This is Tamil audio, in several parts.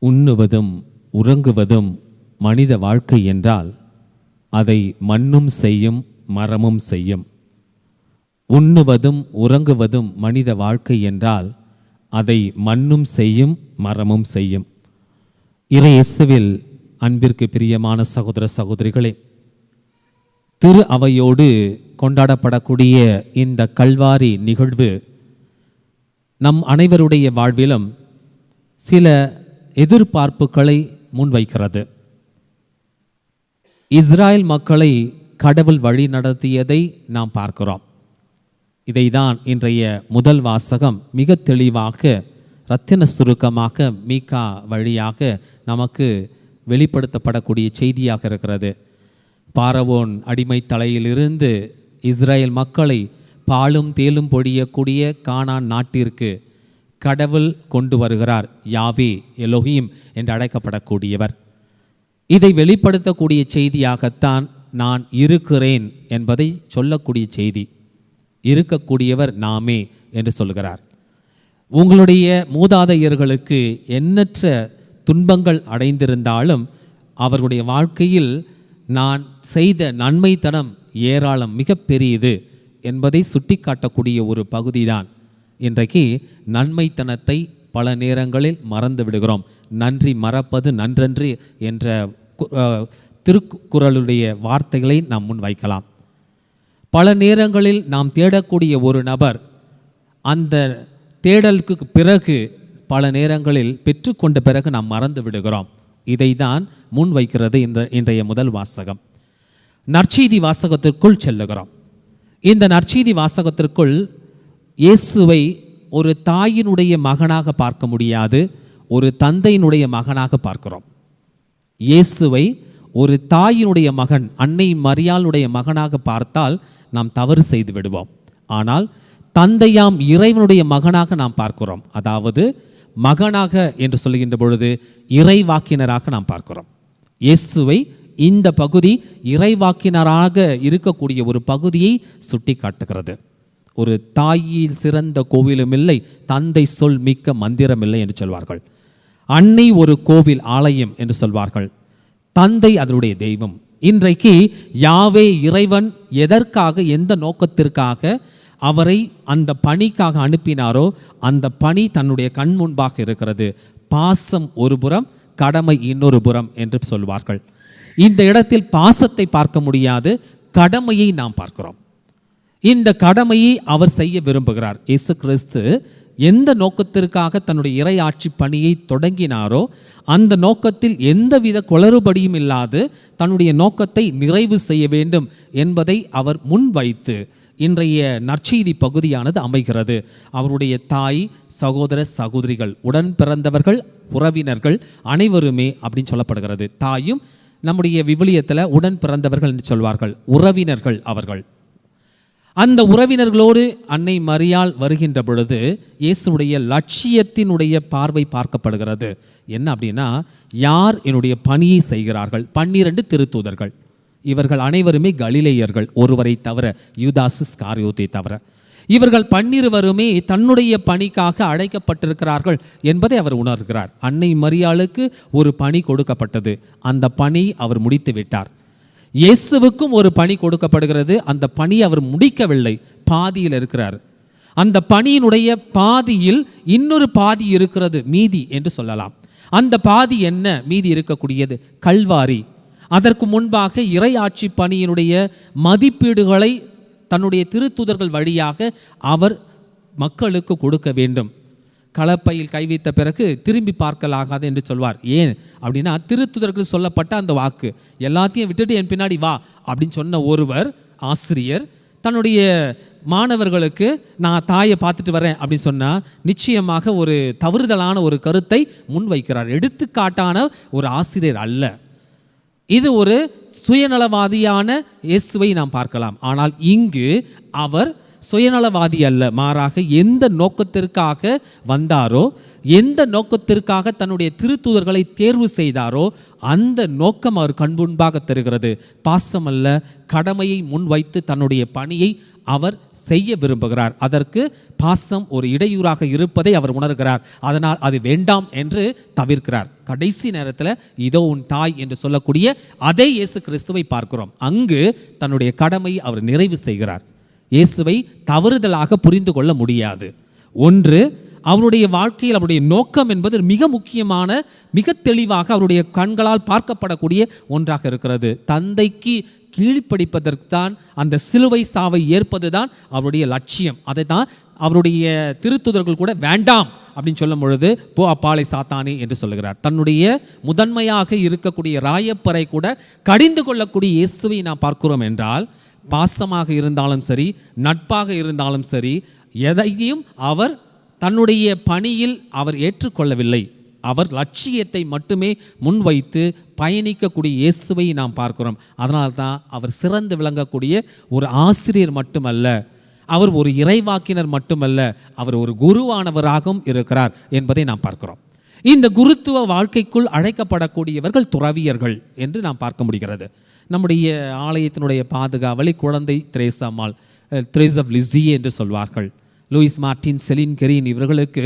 உண்ணுவதும் உறங்குவதும் மனித வாழ்க்கை என்றால் அதை மண்ணும் செய்யும் மரமும் செய்யும். உண்ணுவதும் உறங்குவதும் மனித வாழ்க்கை என்றால் அதை மண்ணும் செய்யும் மரமும் செய்யும். இறை இயேசுவில் அன்பிற்கு பிரியமான சகோதர சகோதரிகளே, திரு அவையோடு கொண்டாடப்படக்கூடிய இந்த கல்வாரி நிகழ்வு நம் அனைவருடைய வாழ்விலும் சில எதிர்பார்ப்புகளை முன்வைக்கிறது. இஸ்ராயல் மக்களை கடவுள் வழி நடத்தியதை நாம் பார்க்கிறோம். இதைதான் இன்றைய முதல் வாசகம் மிக தெளிவாக இரத்தின சுருக்கமாக மீகா வழியாக நமக்கு வெளிப்படுத்தப்படக்கூடிய செய்தியாக இருக்கிறது. பார்வோன் அடிமை தலையிலிருந்து இஸ்ராயல் மக்களை பாலும் தேலும் பொழியக்கூடிய கானான் நாட்டிற்கு கடவுள் கொண்டு வருகிறார். யாவே எலோஹீம் என்று அழைக்கப்படக்கூடியவர். இதை வெளிப்படுத்தக்கூடிய செய்தியாகத்தான் நான் இருக்கிறேன் என்பதை சொல்லக்கூடிய செய்தி. இருக்கக்கூடியவர் நாமே என்று சொல்கிறார். உங்களுடைய மூதாதையர்களுக்கு எண்ணற்ற துன்பங்கள் அடைந்திருந்தாலும் அவர்களுடைய வாழ்க்கையில் நான் செய்த நன்மைத்தனம் ஏராளம், மிக பெரியது என்பதை சுட்டி காட்டக்கூடிய ஒரு பகுதிதான். இன்றைக்கு நன்மைத்தனத்தை பல நேரங்களில் மறந்து விடுகிறோம். நன்றி மறப்பது நன்றன்று என்ற திருக்குறளுடைய வார்த்தைகளை நாம் முன் வைக்கலாம். பல நேரங்களில் நாம் தேடக்கூடிய ஒரு நபர் அந்த தேடலுக்கு பிறகு பல நேரங்களில் பெற்றுக்கொண்ட பிறகு நாம் மறந்து விடுகிறோம். இதை தான் முன் வைக்கிறது இன்றைய முதல் வாசகம். நற்செய்தி வாசகத்திற்குள் செல்லுகிறோம். இந்த நற்செய்தி வாசகத்திற்குள் இயேசுவை ஒரு தாயினுடைய மகனாக பார்க்க முடியாது, ஒரு தந்தையினுடைய மகனாக பார்க்கிறோம். இயேசுவை ஒரு தாயினுடைய மகன், அன்னை மரியாளுடைய மகனாக பார்த்தால் நாம் தவறு செய்து விடுவோம். ஆனால் தந்தையாம் இறைவனுடைய மகனாக நாம் பார்க்கிறோம். அதாவது மகனாக என்று சொல்லுகின்ற பொழுது இறைவாக்கினராக நாம் பார்க்கிறோம். இயேசுவை இந்த பகுதி இறைவாக்கினராக இருக்கக்கூடிய ஒரு பகுதியை சுட்டி காட்டுகிறது. ஒரு தாயில் சிறந்த கோவிலும் இல்லை, தந்தை சொல் மிக்க மந்திரம் இல்லை என்று சொல்வார்கள். அன்னை ஒரு கோவில் ஆலயம் என்று சொல்வார்கள். தந்தை அதனுடைய தெய்வம். இன்றைக்கு யாவே இறைவன் எதற்காக, எந்த நோக்கத்திற்காக அவரை அந்த பணிக்காக அனுப்பினாரோ அந்த பணி தன்னுடைய கண் முன்பாக இருக்கிறது. பாசம் ஒரு புறம், கடமை இன்னொரு புறம் என்று சொல்வார்கள். இந்த இடத்தில் பாசத்தை பார்க்க முடியாது, கடமையை நாம் பார்க்கிறோம். இந்த கடமையை அவர் செய்ய விரும்புகிறார். இயேசு கிறிஸ்து எந்த நோக்கத்திற்காக தன்னுடைய இறையாட்சி பணியை தொடங்கினாரோ அந்த நோக்கத்தில் எந்தவித குளறுபடியும் இல்லாது தன்னுடைய நோக்கத்தை நிறைவு செய்ய வேண்டும் என்பதை அவர் முன்வைத்து இன்றைய நற்செய்தி பகுதியானது அமைகிறது. அவருடைய தாய், சகோதர சகோதரிகள், உடன் பிறந்தவர்கள், உறவினர்கள் அனைவருமே அப்படின்னு சொல்லப்படுகிறது. தாயும் நம்முடைய விவிலியத்தில் உடன் பிறந்தவர்கள் என்று சொல்வார்கள், உறவினர்கள் அவர்கள். அந்த உறவினர்களோடு அன்னை மரியாள் வருகின்ற பொழுது இயேசுடைய லட்சியத்தினுடைய பார்வை பார்க்கப்படுகிறது. என்ன அப்படின்னா, யார் என்னுடைய பணியை செய்கிறார்கள்? 12 திருத்தூதர்கள். இவர்கள் அனைவருமே கலிலேயர்கள், ஒருவரை தவிர, யூதாஸ் இஸ்காரியோத்தை தவிர. இவர்கள் 12 தன்னுடைய பணிக்காக அழைக்கப்பட்டிருக்கிறார்கள் என்பதை அவர் உணர்கிறார். அன்னை மரியாளுக்கு ஒரு பணி கொடுக்கப்பட்டது, அந்த பணி அவர் முடித்து விட்டார். இயேசுவுக்கும் ஒரு பணி கொடுக்கப்படுகிறது, அந்த பணியை அவர் முடிக்கவில்லை, பாதியில் இருக்கிறார். அந்த பணியினுடைய பாதியில் இன்னொரு பாதி இருக்கிறது, மீதி என்று சொல்லலாம். அந்த பாதி என்ன மீதி இருக்கக்கூடியது? கல்வாரி. அதற்கு முன்பாக இறையாட்சி பணியினுடைய மதிப்பீடுகளை தன்னுடைய திருத்தூதர்கள் வழியாக அவர் மக்களுக்கு கொடுக்க வேண்டும். கலப்பையில் கை வைத்த பிறகு திரும்பி பார்க்கலாகாது என்று சொல்வார். ஏன் அப்படின்னா, திருத்துதர்கள் சொல்லப்பட்ட அந்த வாக்கு, எல்லாத்தையும் விட்டுட்டு என் பின்னாடி வா அப்படின்னு சொன்ன ஒருவர் ஆசிரியர் தன்னுடைய மாணவர்களுக்கு நான் தாயை பார்த்துட்டு வரேன் அப்படின்னு சொன்னால் நிச்சயமாக ஒரு தவறுதலான ஒரு கருத்தை முன்வைக்கிறார். எடுத்துக்காட்டான ஒரு ஆசிரியர் அல்ல. இது ஒரு சுயநலவாதியான இயேசுவை நாம் பார்க்கலாம். ஆனால் இங்கு அவர் சுயநலவாதி அல்ல, மாறாக எந்த நோக்கத்திற்காக வந்தாரோ, எந்த நோக்கத்திற்காக தன்னுடைய திருத்தூதர்களை தேர்வு செய்தாரோ அந்த நோக்கம் அவர் கண்முன்பாக தருகிறது. பாசம் அல்ல, கடமையை முன்வைத்து தன்னுடைய பணியை அவர் செய்ய விரும்புகிறார். அதற்கு பாசம் ஒரு இடையூறாக இருப்பதை அவர் உணர்கிறார். அதனால் அது வேண்டாம் என்று தவிர்க்கிறார். கடைசி நேரத்தில் இதோ உன் தாய் என்று சொல்லக்கூடிய அதே இயேசு கிறிஸ்துவை பார்க்கிறோம். அங்கு தன்னுடைய கடமையை அவர் நிறைவு செய்கிறார். இயேசுவை தவறுதலாக புரிந்து கொள்ள முடியாது. ஒன்று, அவருடைய வாழ்க்கையில் அவருடைய நோக்கம் என்பது மிக முக்கியமான, மிக தெளிவாக அவருடைய கண்களால் பார்க்கப்படக்கூடிய ஒன்றாக இருக்கிறது. தந்தைக்கு கீழ்ப்படிப்பதற்கு தான், அந்த சிலுவை சாவை ஏற்பது தான் அவருடைய லட்சியம். அதை தான் அவருடைய திருத்துதர்கள் கூட வேண்டாம் அப்படின்னு சொல்லும் பொழுது போ அப்பாலை சாத்தானே என்று சொல்லுகிறார். தன்னுடைய முதன்மையாக இருக்கக்கூடிய ராயப்பரை கூட கடிந்து கொள்ளக்கூடிய இயேசுவை நாம் பார்க்கிறோம் என்றால், பாசமாக இருந்தாலும் சரி, நட்பாக இருந்தாலும் சரி, எதையும் அவர் தன்னுடைய பணியில் அவர் ஏற்றுக்கொள்ளவில்லை. அவர் லட்சியத்தை மட்டுமே முன்வைத்து பயணிக்கக்கூடிய இயேசுவை நாம் பார்க்கிறோம். அதனால தான் அவர் சிறந்து விளங்கக்கூடிய ஒரு ஆசிரியர் மட்டுமல்ல, அவர் ஒரு இறைவாக்கினர் மட்டுமல்ல, அவர் ஒரு குருவானவராகவும் இருக்கிறார் என்பதை நாம் பார்க்கிறோம். இந்த குருத்துவ வாழ்க்கைக்குள் அழைக்கப்படக்கூடியவர்கள் துறவியர்கள் என்று நாம் பார்க்க முடிகிறது. நம்முடைய ஆலயத்தினுடைய பாதுகாவலி குழந்தை திரேசாமால், திரேஸ் ஆஃப் லிஸியே என்று சொல்வார்கள். லூயிஸ் மார்ட்டின், செலின் கெரின் இவர்களுக்கு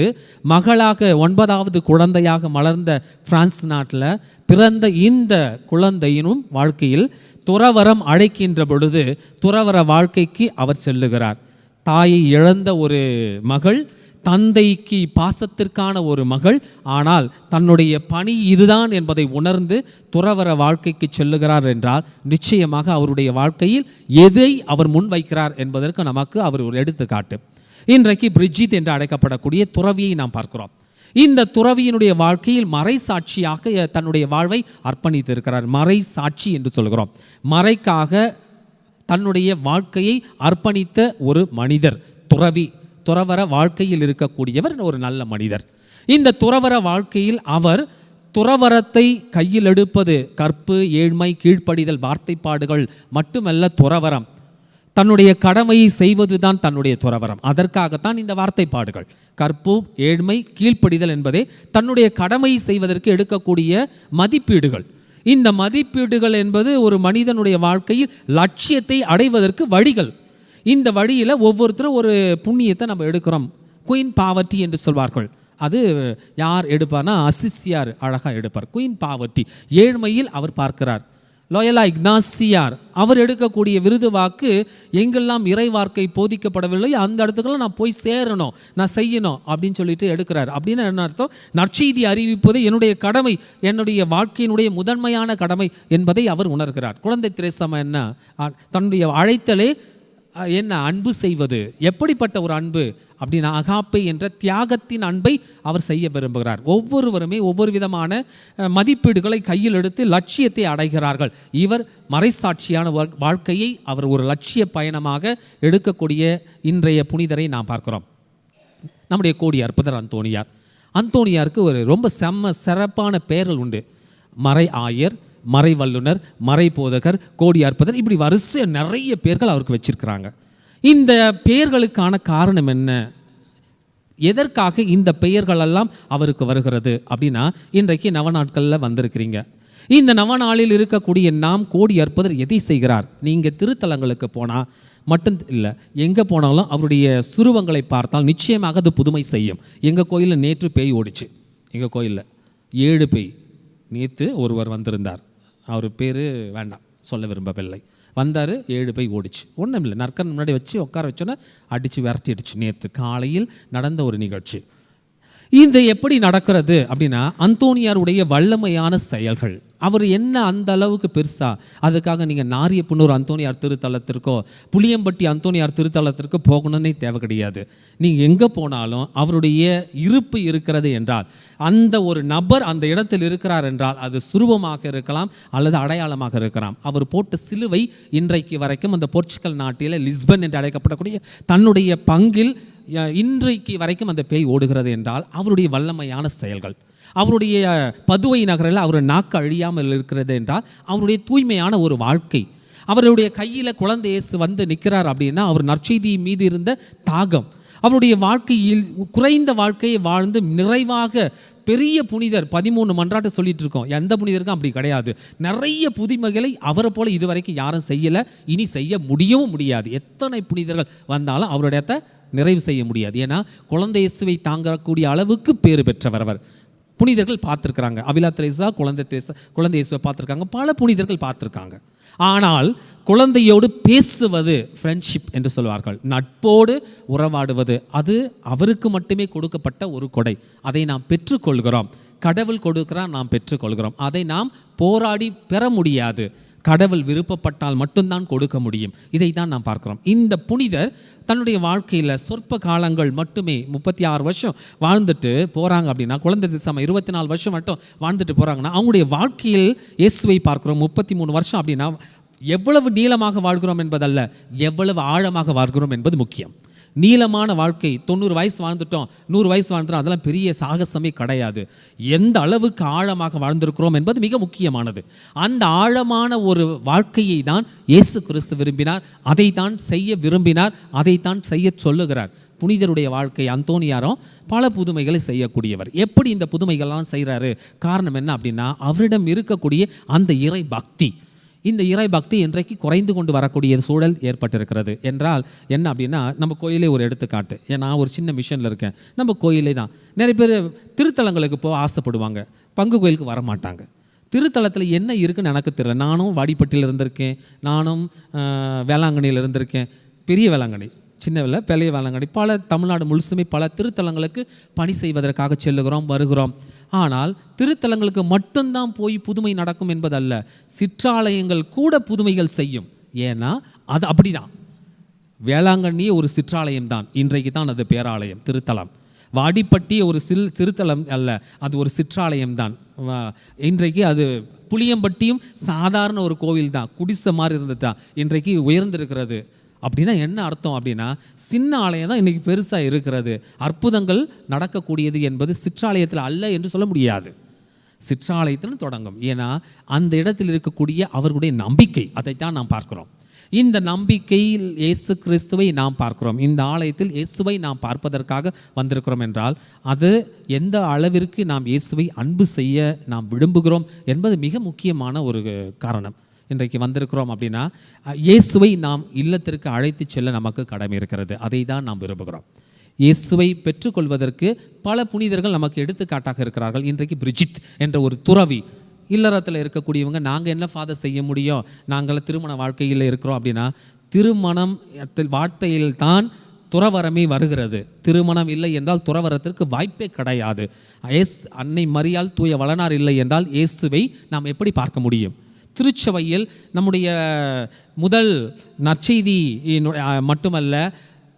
மகளாக 9வது குழந்தையாக மலர்ந்த பிரான்ஸ் நாட்டில் பிறந்த இந்த குழந்தையினும் வாழ்க்கையில் துறவரம் அழைக்கின்ற பொழுது துறவர வாழ்க்கைக்கு அவர் செல்லுகிறார். தாயை இழந்த ஒரு மகள், தந்தைக்கு பாசத்திற்கான ஒரு மகள், ஆனால் தன்னுடைய பணி இதுதான் என்பதை உணர்ந்து துறவர வாழ்க்கைக்கு செல்லுகிறார் என்றால் நிச்சயமாக அவருடைய வாழ்க்கையில் எதை அவர் முன்வைக்கிறார் என்பதற்கு நமக்கு அவர் ஒரு எடுத்துக்காட்டு. இன்றைக்கு பிரிஜித் என்று அழைக்கப்படக்கூடிய துறவியை நாம் பார்க்கிறோம். இந்த துறவியினுடைய வாழ்க்கையில் மறை சாட்சியாக தன்னுடைய வாழ்வை அர்ப்பணித்து இருக்கிறார். மறை சாட்சி என்று சொல்கிறோம். மறைக்காக தன்னுடைய வாழ்க்கையை அர்ப்பணித்த ஒரு மனிதர் துறவி. துறவர வாழ்க்கையில் இருக்கக்கூடியவர் ஒரு நல்ல மனிதர். இந்த துறவர வாழ்க்கையில் அவர் துறவரத்தை கையில் எடுப்பது, கற்பு, ஏழ்மை, கீழ்ப்படிதல் வார்த்தைப்பாடுகள் மட்டுமல்ல துறவரம். தன்னுடைய கடமையை செய்வது தான் தன்னுடைய துறவரம். அதற்காகத்தான் இந்த வார்த்தைப்பாடுகள். கற்பு, ஏழ்மை, கீழ்ப்படிதல் என்பதே தன்னுடைய கடமையை செய்வதற்கு எடுக்கக்கூடிய மதிப்பீடுகள். இந்த மதிப்பீடுகள் என்பது ஒரு மனிதனுடைய வாழ்க்கையில் லட்சியத்தை அடைவதற்கு வழிகள். இந்த வழியில் ஒவ்வொருத்தரும் ஒரு புண்ணியத்தை நம்ம எடுக்கிறோம். குயின் பாவர்ட்டி என்று சொல்வார்கள். அது யார் எடுப்பார்னா அசிசியார் அழகாக எடுப்பார். குயின் பாவர்ட்டி, ஏழ்மையில் அவர் பார்க்கிறார். லோயலா இக்னாசியார் அவர் எடுக்கக்கூடிய விருது வாக்கு, எங்கெல்லாம் இறை வார்த்தை போதிக்கப்படவில்லை அந்த இடத்துக்கெல்லாம் நான் போய் சேரணும், நான் செய்யணும் அப்படின்னு சொல்லிட்டு எடுக்கிறார். அப்படின்னு என்ன அர்த்தம்? நற்செய்தி அறிவிப்பது என்னுடைய கடமை, என்னுடைய வாழ்க்கையினுடைய முதன்மையான கடமை என்பதை அவர் உணர்கிறார். குழந்தை திரேசா என்ன தன்னுடைய அழைத்தலே என்ன அன்பு செய்வது, எப்படிப்பட்ட ஒரு அன்பு அப்படின்னா அகாப்பை என்ற தியாகத்தின் அன்பை அவர் செய்ய விரும்புகிறார். ஒவ்வொருவருமே ஒவ்வொரு விதமான மதிப்பீடுகளை கையில் எடுத்து லட்சியத்தை அடைகிறார்கள். இவர் மறைசாட்சியான வாழ்க்கையை அவர் ஒரு லட்சிய பயணமாக எடுக்கக்கூடிய இன்றைய புனிதரை நாம் பார்க்கிறோம். நம்முடைய கோடி அற்புதர் அந்தோணியார். அந்தோணியாருக்கு ஒரு ரொம்ப சிறப்பான பெயர்கள் உண்டு. மறை ஆயர், மறை வல்லுனர், மறை போதகர், கோடி அற்புதர், இப்படி வரிசை நிறைய பேர்கள் அவருக்கு வச்சிருக்கிறாங்க. இந்த பெயர்களுக்கான காரணம் என்ன? எதற்காக இந்த பெயர்களெல்லாம் அவருக்கு வருகிறது அப்படின்னா, இன்றைக்கு நவநாட்களில் வந்திருக்கிறீங்க. இந்த நவநாளில் இருக்கக்கூடிய நாம் கோடி அற்புதர் எதை செய்கிறார்? நீங்கள் திருத்தலங்களுக்கு போனால் மட்டும் இல்லை, எங்கே போனாலும் அவருடைய சுருவங்களை பார்த்தால் நிச்சயமாக அது புதுமை செய்யும். எங்கள் கோயிலில் நேற்று பேய் ஓடிச்சு. எங்கள் கோயிலில் 7 பேய். நேற்று ஒருவர் வந்திருந்தார், அவர் பேர் வேண்டாம் சொல்ல விரும்பவில்லை. வந்தார், 7 பேய் ஓடிச்சு. ஒன்றும் இல்லை, நற்கன் முன்னாடி வச்சு உட்கார வச்சோன்னே அடித்து விரட்டிடுச்சு. நேற்று காலையில் நடந்த ஒரு நிகழ்ச்சி. இது எப்படி நடக்கிறது அப்படின்னா, அந்தோணியாருடைய வல்லமையான செயல்கள். அவர் என்ன அந்த அளவுக்கு பெருசா? அதுக்காக நீங்கள் நாரியப்புன்னூர் அந்தோணியார் திருத்தலத்திற்கோ புளியம்பட்டி அந்தோணியார் திருத்தலத்திற்கோ போகணுன்னே தேவை கிடையாது. நீங்கள் எங்கே போனாலும் அவருடைய இருப்பு இருக்கிறது என்றால், அந்த ஒரு நபர் அந்த இடத்தில் இருக்கிறார் என்றால் அது சுரூபமாக இருக்கலாம் அல்லது அடையாளமாக இருக்கலாம். அவர் போட்ட சிலுவை இன்றைக்கு வரைக்கும் அந்த போர்ச்சுகல் நாட்டில் லிஸ்பன் என்று அழைக்கப்படக்கூடிய தன்னுடைய பங்கில் இன்றைக்கு வரைக்கும் அந்த பேய் ஓடுகிறது என்றால் அவருடைய வல்லமையான செயல்கள். அவருடைய பதுவை நகரில் அவர் நாக்கு அழியாமல் இருக்கிறது என்றால் அவருடைய தூய்மையான ஒரு வாழ்க்கை. அவருடைய கையில் குழந்தை இயேசு வந்து நிற்கிறார் அப்படின்னா அவர் நற்செய்தி மீது இருந்த தாகம், அவருடைய வாழ்க்கையில் குறைந்த வாழ்க்கையை வாழ்ந்து நிறைவாக பெரிய புனிதர் 13 மன்றாட்டு சொல்லிட்டு இருக்கோம். எந்த புனிதருக்கும் அப்படி கிடையாது. நிறைய புதுமைகளை அவரை போல இதுவரைக்கும் யாரும் செய்யலை, இனி செய்ய முடியவும் முடியாது. எத்தனை புனிதர்கள் வந்தாலும் அவருடைய நிறைவு செய்ய முடியாது. ஏன்னா குழந்தை இயேசுவை தாங்கக்கூடிய அளவுக்கு பேறு பெற்றவர் அவர். புனிதர்கள் பார்த்துருக்குறாங்க. அவிலா தெரேசா குழந்தை இயேசுவை பார்த்துருக்காங்க, பல புனிதர்கள் பார்த்துருக்காங்க. ஆனால் குழந்தையோடு பேசுவது ஃப்ரெண்ட்ஷிப் என்று சொல்வார்கள், நட்போடு உறவாடுவது, அது அவருக்கு மட்டுமே கொடுக்கப்பட்ட ஒரு கொடை. அதை நாம் பெற்றுக்கொள்கிறோம். கடவுள் கொடுக்கிறார், நாம் பெற்றுக்கொள்கிறோம். அதை நாம் போராடி பெற முடியாது. கடவுள் விருப்பப்பட்டால் மட்டும்தான் கொடுக்க முடியும். இதை தான் நாம் பார்க்கிறோம். இந்த புனிதர் தன்னுடைய வாழ்க்கையில் சொற்ப காலங்கள் மட்டுமே 36 வருஷம் வாழ்ந்துட்டு போகிறாங்க அப்படின்னா, குழந்தை திசாம 24 வருஷம் மட்டும் வாழ்ந்துட்டு போகிறாங்கன்னா, அவங்களுடைய வாழ்க்கையில் இயேசுவை பார்க்குறோம். 33 வருஷம் அப்படின்னா எவ்வளவு நீளமாக வாழ்கிறோம் என்பதல்ல, எவ்வளவு ஆழமாக வாழ்கிறோம் என்பது முக்கியம். நீளமான வாழ்க்கை 90 வயசு வாழ்ந்துட்டோம், 100 வயசு வாழ்ந்துட்டோம், அதெல்லாம் பெரிய சாகசமே கிடையாது. எந்த அளவுக்கு ஆழமாக வாழ்ந்திருக்கிறோம் என்பது மிக முக்கியமானது. அந்த ஆழமான ஒரு வாழ்க்கையை தான் இயேசு கிறிஸ்து விரும்பினார், அதை தான் செய்ய விரும்பினார், அதை தான் செய்ய சொல்லுகிறார். புனிதருடைய வாழ்க்கை அந்தோனியாரும் பல புதுமைகளை செய்யக்கூடியவர். எப்படி இந்த புதுமைகள்லாம் செய்கிறாரு? காரணம் என்ன அப்படின்னா, அவரிடம் இருக்கக்கூடிய அந்த இறை பக்தி. இந்த இறை பக்தி இன்றைக்கு குறைந்து கொண்டு வரக்கூடிய சூழல் ஏற்பட்டிருக்கிறது. என்றால் என்ன அப்படின்னா, நம்ம கோயிலே ஒரு எடுத்துக்காட்டு. நான் ஒரு சின்ன மிஷனில் இருக்கேன், நம்ம கோயிலே தான். நிறைய பேர் திருத்தலங்களுக்கு போக ஆசைப்படுவாங்க, பங்கு கோயிலுக்கு வரமாட்டாங்க. திருத்தலத்தில் என்ன இருக்குன்னு எனக்கு தெரியல. நானும் வாடிப்பட்டியில் இருந்திருக்கேன், நானும் வேளாங்கண்ணியில் இருந்திருக்கேன். பெரிய வேளாங்கண்ணி, சின்ன பெரிய வேளாங்கண்ணி, பல தமிழ்நாடு முழுசுமே பல திருத்தலங்களுக்கு பணி செய்வதற்காக செல்லுகிறோம், வருகிறோம். ஆனால் திருத்தலங்களுக்கு மட்டும்தான் போய் புதுமை நடக்கும் என்பதல்ல, சிற்றாலயங்கள் கூட புதுமைகள் செய்யும். ஏன்னா அது அப்படிதான். வேளாங்கண்ணியே ஒரு சிற்றாலயம் தான், இன்றைக்கு தான் அது பேராலயம், திருத்தலம். வாடிப்பட்டி ஒரு திருத்தலம் அல்ல, அது ஒரு சிற்றாலயம் தான். இன்றைக்கு அது புளியம்பட்டியும் சாதாரண ஒரு கோவில் தான், குடிசை மாதிரி இருந்தது தான், இன்றைக்கு உயர்ந்திருக்கிறது. அப்படின்னா என்ன அர்த்தம் அப்படின்னா, சின்ன ஆலயம் தான் இன்றைக்கி பெருசாக இருக்கிறது. அற்புதங்கள் நடக்கக்கூடியது என்பது சிற்றாலயத்தில் அல்ல என்று சொல்ல முடியாது, சிற்றாலயத்தில் தொடங்கும். ஏன்னா அந்த இடத்தில் இருக்கக்கூடிய அவர்களுடைய நம்பிக்கை, அதைத்தான் நாம் பார்க்கிறோம். இந்த நம்பிக்கையில் இயேசு கிறிஸ்துவை நாம் பார்க்கிறோம். இந்த ஆலயத்தில் இயேசுவை நாம் பார்ப்பதற்காக வந்திருக்கிறோம் என்றால், அது எந்த அளவிற்கு நாம் இயேசுவை அன்பு செய்ய நாம் விரும்புகிறோம் என்பது மிக முக்கியமான ஒரு காரணம். இன்றைக்கு வந்திருக்கிறோம் அப்படின்னா, இயேசுவை நாம் இல்லத்திற்கு அழைத்து செல்ல நமக்கு கடமை இருக்கிறது. அதை தான் நாம் விரும்புகிறோம். இயேசுவை பெற்றுக்கொள்வதற்கு பல புனிதர்கள் நமக்கு எடுத்துக்காட்டாக இருக்கிறார்கள். இன்றைக்கு பிரிஜித் என்ற ஒரு துறவி, இல்லறத்தில் இருக்கக்கூடியவங்க, நாங்கள் என்ன ஃபாதர் செய்ய முடியும், நாங்கள் திருமண வாழ்க்கையில் இருக்கிறோம் அப்படின்னா, திருமணம் வார்த்தையில் தான் துறவரமே வருகிறது. திருமணம் இல்லை என்றால் துறவரத்திற்கு வாய்ப்பே கிடையாது. அன்னை மரியாள் தூய வளனார் இல்லை என்றால் இயேசுவை நாம் எப்படி பார்க்க முடியும்? திருச்சபையில் நம்முடைய முதல் நற்செய்தி மட்டுமல்ல,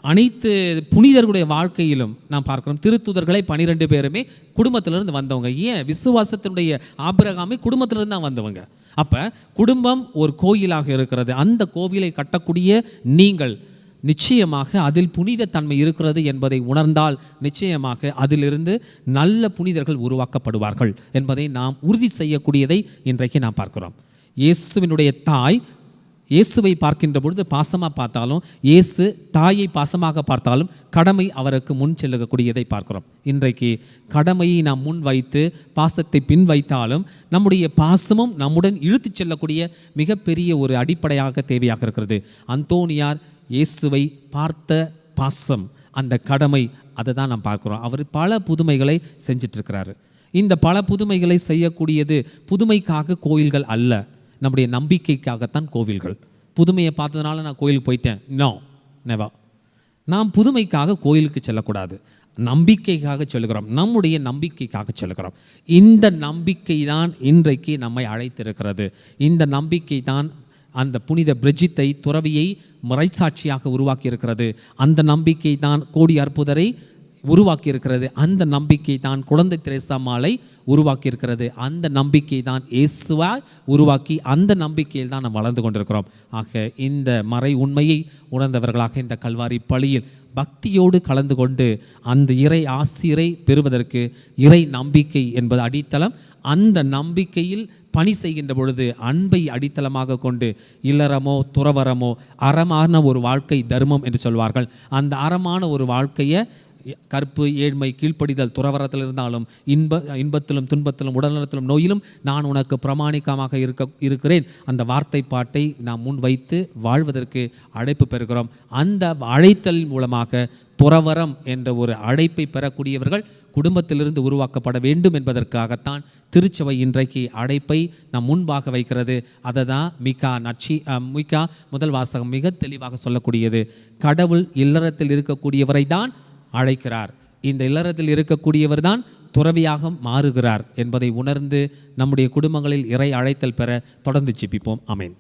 அனைத்து புனிதர்களுடைய வாழ்க்கையிலும் நாம் பார்க்கிறோம். திருத்தூதர்களை 12 பேருமே குடும்பத்திலிருந்து வந்தவங்க. ஏன்? விசுவாசத்தினுடைய ஆபிரகாமே குடும்பத்திலிருந்து தான் வந்தவங்க. அப்போ குடும்பம் ஒரு கோயிலாக இருக்கிறது. அந்த கோவிலை கட்டக்கூடிய நீங்கள் நிச்சயமாக அதில் புனித தன்மை இருக்கிறது என்பதை உணர்ந்தால் நிச்சயமாக அதிலிருந்து நல்ல புனிதர்கள் உருவாக்கப்படுவார்கள் என்பதை நாம் உறுதி செய்யக்கூடியதை இன்றைக்கு நாம் பார்க்கிறோம். இயேசுவினுடைய தாய் இயேசுவை பார்க்கின்ற பொழுது பாசமாக பார்த்தாலும், இயேசு தாயை பாசமாக பார்த்தாலும் கடமை அவருக்கு முன் செல்லக்கூடியதை பார்க்கிறோம். இன்றைக்கு கடமையை நாம் முன் வைத்து பாசத்தை பின் வைத்தாலும் நம்முடைய பாசமும் நம்முடன் இழுத்து செல்லக்கூடிய மிகப்பெரிய ஒரு அடிப்படையாக தேவையாக இருக்கிறது. அந்தோனியார் இயேசுவை பார்த்த பாசம், அந்த கடமை, அதை தான் நாம் பார்க்குறோம். அவர் பல புதுமைகளை செஞ்சிட்ருக்கிறாரு. இந்த பல புதுமைகளை செய்யக்கூடியது புதுமைக்காக கோயில்கள் அல்ல, நம்முடைய நம்பிக்கைக்காகத்தான் கோவில்கள். புதுமையை பார்த்ததுனால நான் கோயிலுக்கு போயிட்டேன், நோ, நெவர். நாம் புதுமைக்காக கோயிலுக்கு செல்லக்கூடாது, நம்பிக்கைக்காக சொல்லுகிறோம், நம்முடைய நம்பிக்கைக்காக சொல்லுகிறோம். இந்த நம்பிக்கை தான் இன்றைக்கு நம்மை அழைத்திருக்கிறது. இந்த நம்பிக்கை தான் அந்த புனித பிரிஜித்தை, துறவியை மறைசாட்சியாக உருவாக்கி இருக்கிறது. அந்த நம்பிக்கை தான் கோடி அற்புதரை உருவாக்கி இருக்கிறது. அந்த நம்பிக்கை தான் குழந்தை தெரேசாமாலை உருவாக்கி இருக்கிறது. அந்த நம்பிக்கை தான் இயேசுவாய் உருவாக்கி, அந்த நம்பிக்கையில் தான் நாம் வளர்ந்து கொண்டிருக்கிறோம். ஆக இந்த மறை உண்மையை உணர்ந்தவர்களாக இந்த கல்வாரி பலியில் பக்தியோடு கலந்து கொண்டு அந்த இறை ஆசிரை பெறுவதற்கு இறை நம்பிக்கை என்பது அடித்தளம். அந்த நம்பிக்கையில் பணி செய்கின்ற பொழுது அன்பை அடித்தளமாக கொண்டு இல்லறமோ துறவரமோ அறமான ஒரு வாழ்க்கை தர்மம் என்று சொல்வார்கள். அந்த அறமான ஒரு வாழ்க்கையை கற்பு, ஏழ்மை, கீழ்ப்படிதல், துறவரத்தில் இருந்தாலும் இன்பத்திலும் துன்பத்திலும் உடல்நலத்திலும் நோயிலும் நான் உனக்கு பிரமாணிக்கமாக இருக்கிறேன். அந்த வார்த்தை பாட்டை நாம் முன் வைத்து வாழ்வதற்கு அழைப்பு பெறுகிறோம். அந்த அழைத்தல் மூலமாக துறவரம் என்ற ஒரு அழைப்பை பெறக்கூடியவர்கள் குடும்பத்திலிருந்து உருவாக்கப்பட வேண்டும் என்பதற்காகத்தான் திருச்சபை இன்றைக்கு அழைப்பை நம் முன்பாக வைக்கிறது. அதை தான் மிகா முதல் வாசகம் மிக தெளிவாக சொல்லக்கூடியது. கடவுள் இல்லறத்தில் இருக்கக்கூடியவரை தான் அழைக்கிறார். இந்த இல்லறத்தில் இருக்கக்கூடியவர் தான் துறவியாக மாறுகிறார் என்பதை உணர்ந்து நம்முடைய குடும்பங்களில் இறை அழைத்தல் பெற தொடர்ந்து ஜெபிப்போம். ஆமென்.